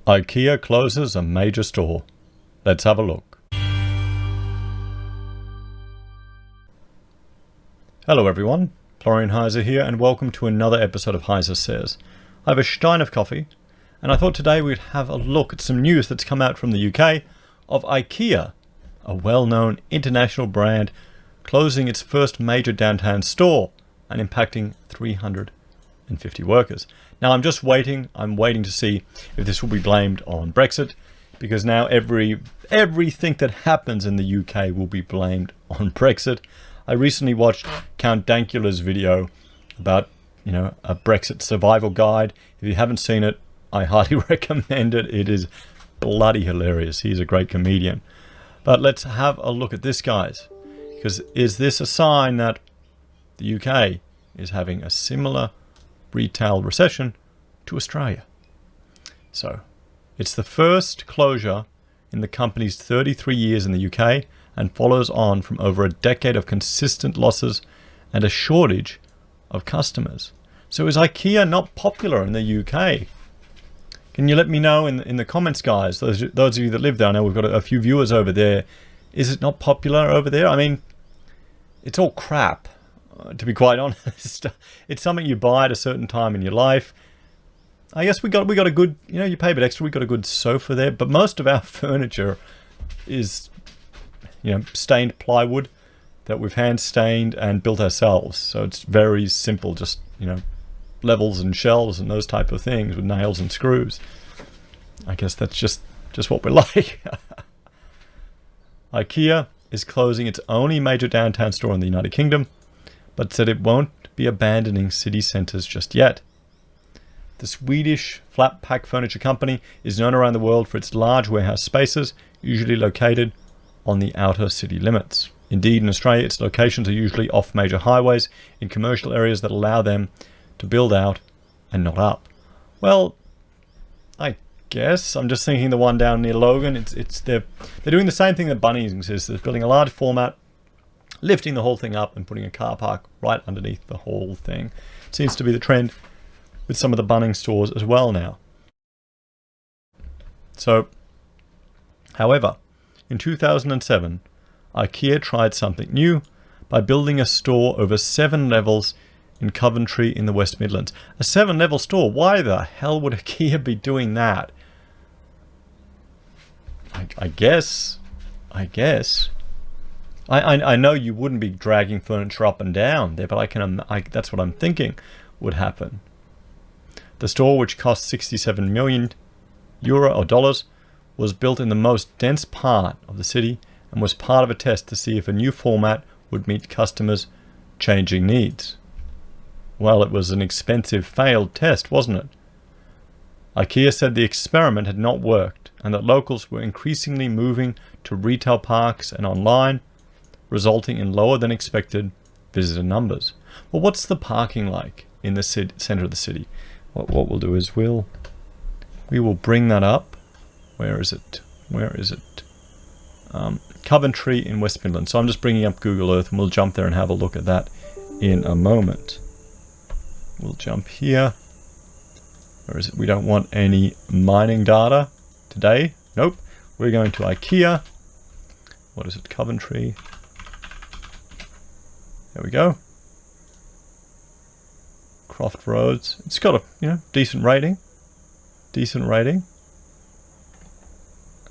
Ikea closes a major store. Let's have a look. Hello everyone, Florian Heise here, and welcome to another episode of HeiseSays. I have a stein of coffee, and I thought today we'd have a look at some news that's come out from the UK of Ikea, a well-known international brand closing its first major downtown store and impacting 350 workers. Now I'm waiting to see if this will be blamed on Brexit, because now everything that happens in the UK will be blamed on Brexit. I recently watched Count Dankula's video about, a Brexit survival guide. If you haven't seen it, I highly recommend it. It is bloody hilarious. He's a great comedian. But let's have a look at this, guys, because is this a sign that the UK is having a similar retail recession to Australia? So it's the first closure in the company's 33 years in the UK and follows on from over a decade of consistent losses and a shortage of customers. So is IKEA not popular in the UK? Can you let me know in the comments, guys? Those of you that live there, I know we've got a few viewers over there. Is it not popular over there? I mean, it's all crap, to be quite honest. It's something you buy at a certain time in your life. I guess we got a good, you pay a bit extra. We got a good sofa there, but most of our furniture is, stained plywood that we've hand stained and built ourselves. So it's very simple, just, levels and shelves and those type of things with nails and screws. I guess that's just what we're like. IKEA is closing its only major downtown store in the United Kingdom, but said it won't be abandoning city centres just yet. The Swedish flat pack furniture company is known around the world for its large warehouse spaces, usually located on the outer city limits. Indeed, in Australia, its locations are usually off major highways in commercial areas that allow them to build out and not up. Well, I guess I'm just thinking the one down near Logan. They're doing the same thing that Bunnings is. They're building a large format, lifting the whole thing up and putting a car park right underneath the whole thing. It seems to be the trend with some of the Bunnings stores as well now. So, however, in 2007, IKEA tried something new by building a store over 7 levels in Coventry in the West Midlands. A 7-level store? Why the hell would IKEA be doing that? I guess. I know you wouldn't be dragging furniture up and down there, but that's what I'm thinking would happen. The store, which cost 67 million euro or dollars, was built in the most dense part of the city and was part of a test to see if a new format would meet customers' changing needs. Well, it was an expensive failed test, wasn't it? IKEA said the experiment had not worked and that locals were increasingly moving to retail parks and online, resulting in lower than expected visitor numbers. Well, what's the parking like in the center of the city? What we'll do is we will bring that up. Where is it? Coventry in West Midlands. So I'm just bringing up Google Earth and we'll jump there and have a look at that in a moment. We'll jump here. Where is it? We don't want any mining data today. Nope. We're going to IKEA. What is it? Coventry. There we go. Croft Roads. It's got a decent rating.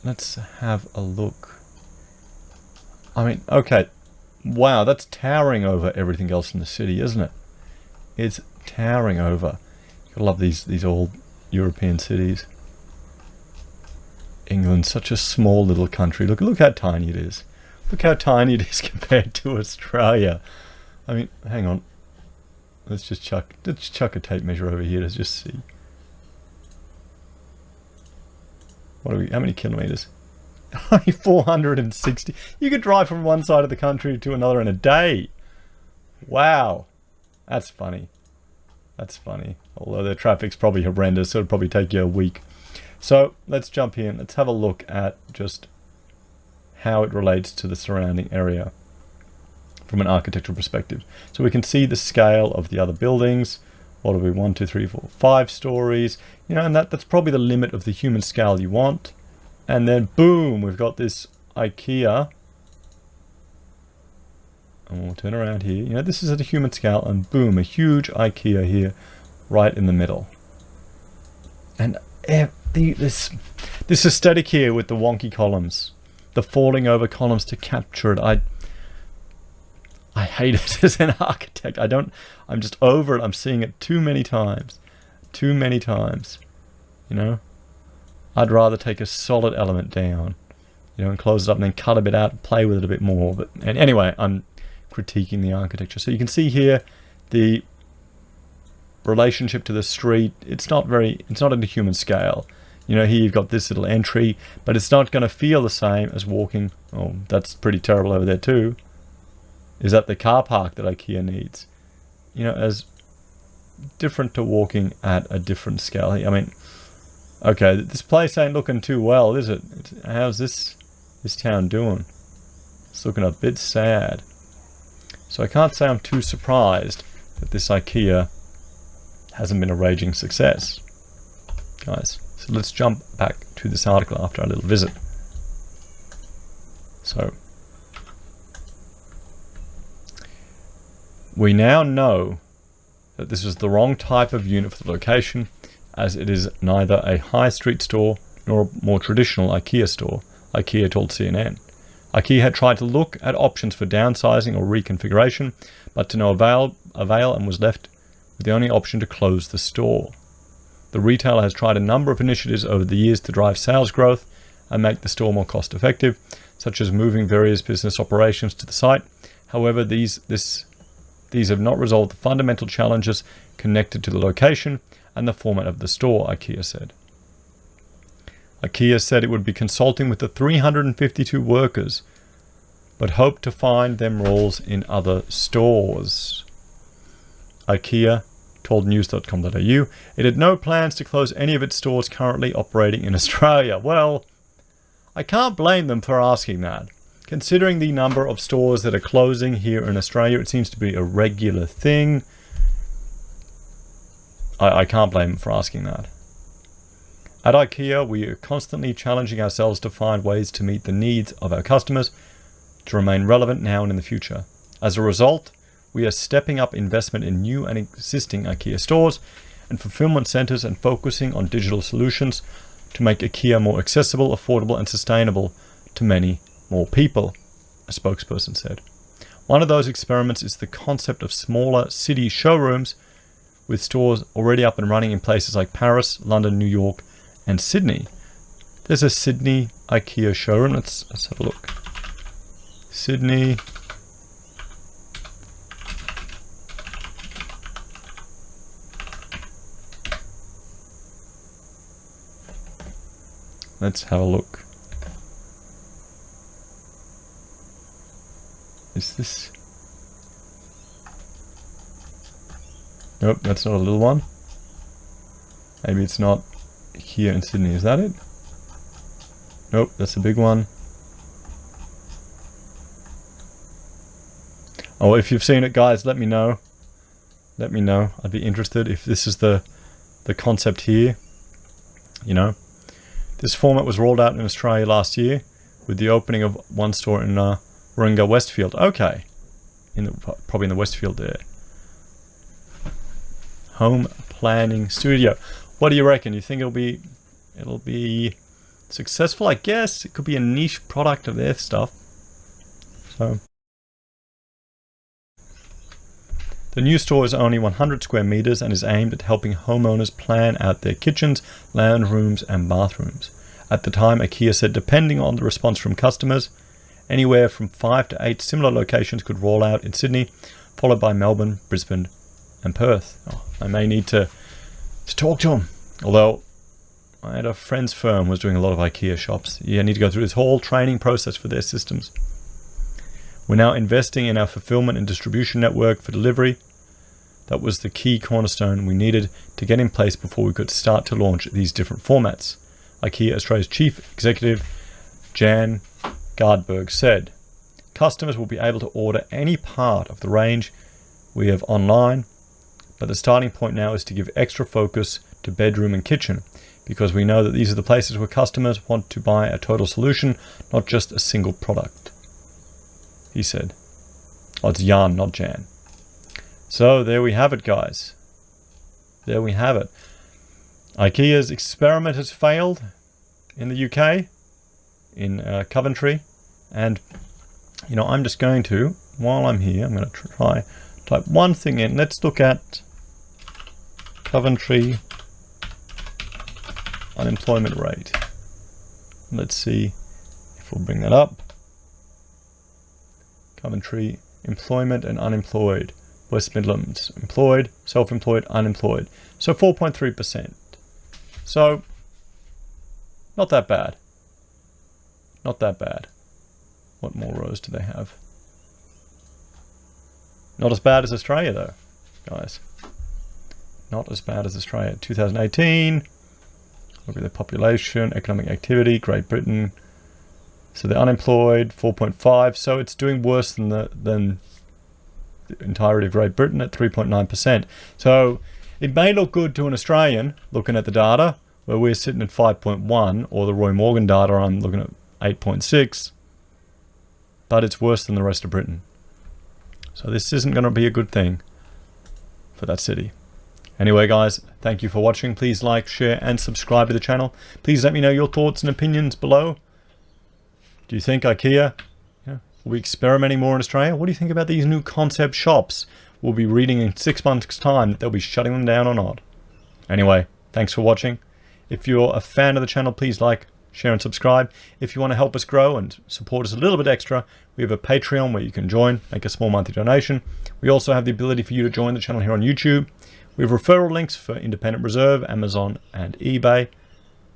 Let's have a look. I mean, okay. Wow, that's towering over everything else in the city, isn't it? It's towering over. I love these old European cities. England's such a small little country. Look how tiny it is. Look how tiny it is compared to Australia. I mean, hang on. Let's chuck a tape measure over here to just see. How many kilometers? Only 460. You could drive from one side of the country to another in a day. Wow. That's funny. Although the traffic's probably horrendous, so it'll probably take you a week. So let's jump in. Let's have a look at just how it relates to the surrounding area from an architectural perspective. So we can see the scale of the other buildings. what are we, 1, 2, 3, 4, 5 stories, you know, and that's probably the limit of the human scale you want. And then boom, we've got this Ikea. And we'll turn around here. You know, this is at a human scale, and boom, a huge Ikea here, right in the middle. And this aesthetic here with the wonky columns, the falling over columns to capture it. I hate it as an architect. I'm just over it. I'm seeing it too many times. Too many times. You know? I'd rather take a solid element down, you know, and close it up and then cut a bit out and play with it a bit more. But anyway, I'm critiquing the architecture. So you can see here the relationship to the street. It's not at a human scale. You know, here you've got this little entry, but it's not going to feel the same as walking. Oh, that's pretty terrible over there too. Is that the car park that IKEA needs? You know, as different to walking at a different scale. I mean, okay, this place ain't looking too well, is it? How's this town doing? It's looking a bit sad. So I can't say I'm too surprised that this IKEA hasn't been a raging success. Guys, so let's jump back to this article after our little visit. So, we now know that this was the wrong type of unit for the location, as it is neither a high street store nor a more traditional IKEA store, IKEA told CNN. IKEA had tried to look at options for downsizing or reconfiguration, but to no avail and was left with the only option to close the store. The retailer has tried a number of initiatives over the years to drive sales growth and make the store more cost effective, such as moving various business operations to the site. However, these have not resolved the fundamental challenges connected to the location and the format of the store, IKEA said. IKEA said it would be consulting with the 352 workers, but hoped to find them roles in other stores. IKEA told news.com.au it had no plans to close any of its stores currently operating in Australia. Well, I can't blame them for asking that. Considering the number of stores that are closing here in Australia, it seems to be a regular thing. I can't blame them for asking that. At IKEA, we are constantly challenging ourselves to find ways to meet the needs of our customers to remain relevant now and in the future. As a result, we are stepping up investment in new and existing IKEA stores and fulfillment centers and focusing on digital solutions to make IKEA more accessible, affordable, and sustainable to many more people, a spokesperson said. One of those experiments is the concept of smaller city showrooms with stores already up and running in places like Paris, London, New York, and Sydney. There's a Sydney IKEA showroom. Let's have a look. Sydney. Let's have a look. Is this? Nope, that's not a little one. Maybe it's not here in Sydney. Is that it? Nope, that's a big one. Oh, if you've seen it, guys, let me know. Let me know. I'd be interested if this is the concept here. You know, this format was rolled out in Australia last year with the opening of one store in Warringah Westfield. Okay, probably in the Westfield there. Home planning studio. What do you reckon? You think it'll be successful? I guess it could be a niche product of their stuff. So the new store is only 100 square meters and is aimed at helping homeowners plan out their kitchens, lounge rooms, and bathrooms. At the time, IKEA said depending on the response from customers, anywhere from 5 to 8 similar locations could roll out in Sydney, followed by Melbourne, Brisbane, and Perth. Oh, I may need to talk to him. Although I had a friend's firm was doing a lot of IKEA shops. You need to go through this whole training process for their systems. We're now investing in our fulfillment and distribution network for delivery. That was the key cornerstone we needed to get in place before we could start to launch these different formats, IKEA Australia's chief executive, Jan Gardberg, said. Customers will be able to order any part of the range we have online, But the starting point now is to give extra focus to bedroom and kitchen, because we know that these are the places where customers want to buy a total solution, not just a single product, he said. Oh, it's Jan, not Jan. So there we have it, guys. There we have it. IKEA's experiment has failed in the UK, in Coventry. And, you know, I'm just going to, while I'm here, I'm going to try type one thing in. Let's look at Coventry unemployment rate. Let's see if we'll bring that up. Coventry employment and unemployed. West Midlands employed, self-employed, unemployed. So 4.3%. So not that bad. Not that bad. What more rows do they have? Not as bad as Australia though, guys. Not as bad as Australia. 2018. Look at the population, economic activity, Great Britain. So they're unemployed, 4.5. So it's doing worse than the entirety of Great Britain at 3.9%. So it may look good to an Australian looking at the data, where we're sitting at 5.1, or the Roy Morgan data, I'm looking at 8.6. But it's worse than the rest of Britain. So this isn't going to be a good thing for that city. Anyway, guys, thank you for watching. Please like, share, and subscribe to the channel. Please let me know your thoughts and opinions below. Do you think IKEA will be experimenting more in Australia? What do you think about these new concept shops? We'll be reading in 6 months' time that they'll be shutting them down or not. Anyway, thanks for watching. If you're a fan of the channel, please like, share, and subscribe. If you want to help us grow and support us a little bit extra, we have a Patreon where you can join, make a small monthly donation. We also have the ability for you to join the channel here on YouTube. We have referral links for Independent Reserve, Amazon, and eBay.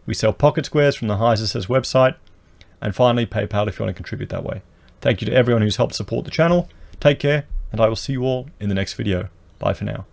We sell pocket squares from the HeiseSays website. And finally, PayPal if you want to contribute that way. Thank you to everyone who's helped support the channel. Take care, and I will see you all in the next video. Bye for now.